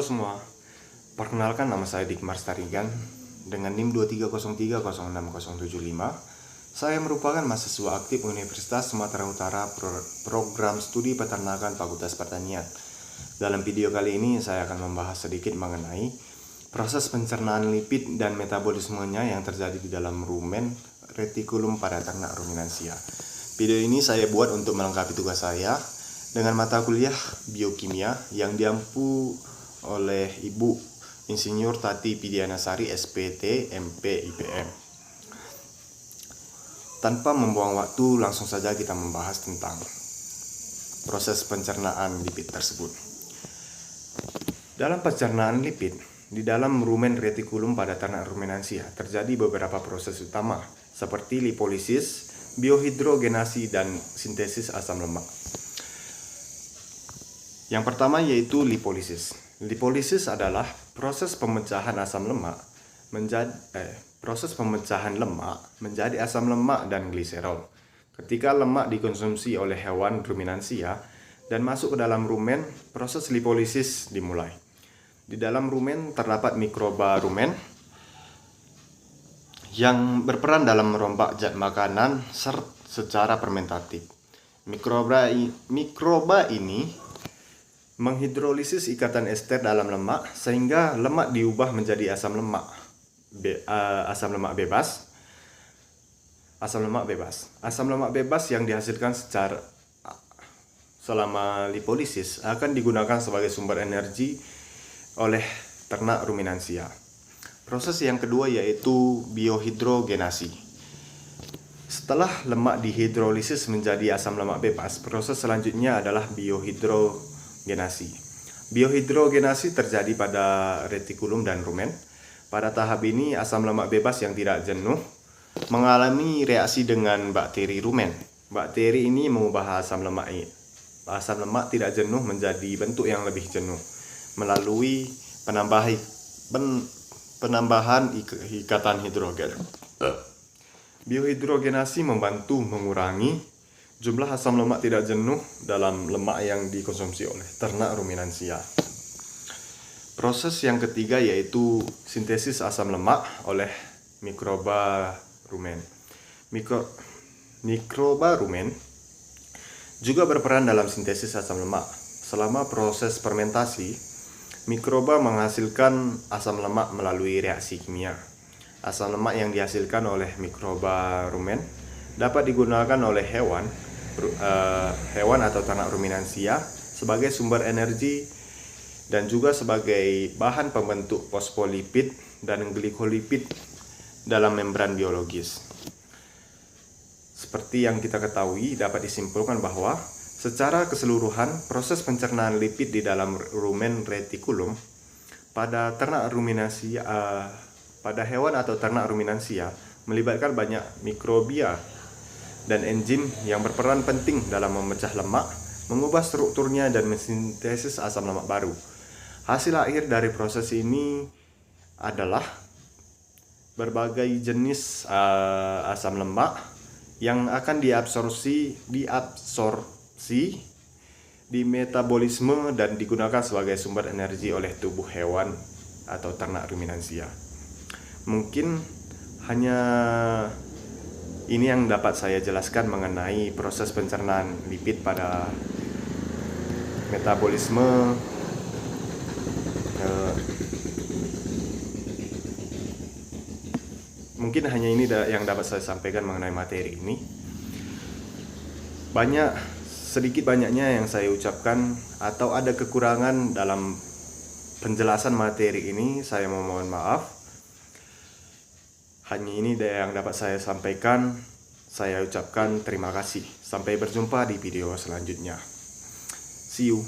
semua, perkenalkan nama saya Dikmar Starigan dengan NIM 230306075. Saya merupakan mahasiswa aktif Universitas Sumatera Utara Program Studi Peternakan Fakultas Pertanian. Dalam video kali ini saya akan membahas sedikit mengenai proses pencernaan lipid dan metabolismenya yang terjadi di dalam rumen retikulum pada ternak ruminansia. Video ini saya buat untuk melengkapi tugas saya dengan mata kuliah biokimia yang diampu oleh Ibu Insinyur Tati Pidianasari SPT MP IPM. Tanpa membuang waktu, langsung saja kita membahas tentang proses pencernaan lipid tersebut. Dalam pencernaan lipid di dalam rumen retikulum pada ternak ruminansia terjadi beberapa proses utama seperti lipolisis, biohidrogenasi, dan sintesis asam lemak. Yang pertama yaitu lipolisis. Lipolisis adalah proses pemecahan asam lemak menjadi asam lemak dan gliserol. Ketika lemak dikonsumsi oleh hewan ruminansia dan masuk ke dalam rumen, proses lipolisis dimulai. Di dalam rumen terdapat mikroba rumen yang berperan dalam merombak zat makanan secara fermentatif. Mikroba ini menghidrolisis ikatan ester dalam lemak sehingga lemak diubah menjadi asam lemak bebas. Asam lemak bebas yang dihasilkan selama lipolisis akan digunakan sebagai sumber energi oleh ternak ruminansia. Proses yang kedua yaitu biohidrogenasi. Setelah lemak dihidrolisis menjadi asam lemak bebas, proses selanjutnya adalah biohidrogenasi. Biohidrogenasi terjadi pada retikulum dan rumen. Pada tahap ini, asam lemak bebas yang tidak jenuh mengalami reaksi dengan bakteri rumen. Bakteri ini mengubah asam lemak tidak jenuh menjadi bentuk yang lebih jenuh melalui penambahan ikatan hidrogen. Biohidrogenasi membantu mengurangi jumlah asam lemak tidak jenuh dalam lemak yang dikonsumsi oleh ternak ruminansia. Proses yang ketiga yaitu sintesis asam lemak oleh mikroba rumen. Mikroba rumen juga berperan dalam sintesis asam lemak. Selama proses fermentasi, mikroba menghasilkan asam lemak melalui reaksi kimia. Asam lemak yang dihasilkan oleh mikroba rumen dapat digunakan oleh hewan atau ternak ruminansia sebagai sumber energi dan juga sebagai bahan pembentuk fosfolipid dan glikolipid dalam membran biologis. Seperti yang kita ketahui, dapat disimpulkan bahwa secara keseluruhan proses pencernaan lipid di dalam rumen retikulum pada hewan atau ternak ruminansia melibatkan banyak mikrobia dan enzim yang berperan penting dalam memecah lemak, mengubah strukturnya, dan mensintesis asam lemak baru. Hasil akhir dari proses ini adalah berbagai jenis asam lemak yang akan diabsorpsi di metabolisme dan digunakan sebagai sumber energi oleh tubuh hewan atau ternak ruminansia. Mungkin hanya ini yang dapat saya jelaskan mengenai proses pencernaan lipid pada metabolisme. Mungkin hanya ini yang dapat saya sampaikan mengenai materi ini. Sedikit banyaknya yang saya ucapkan atau ada kekurangan dalam penjelasan materi ini, saya mohon maaf. Hanya ini yang dapat saya sampaikan. Saya ucapkan terima kasih. Sampai berjumpa di video selanjutnya. See you.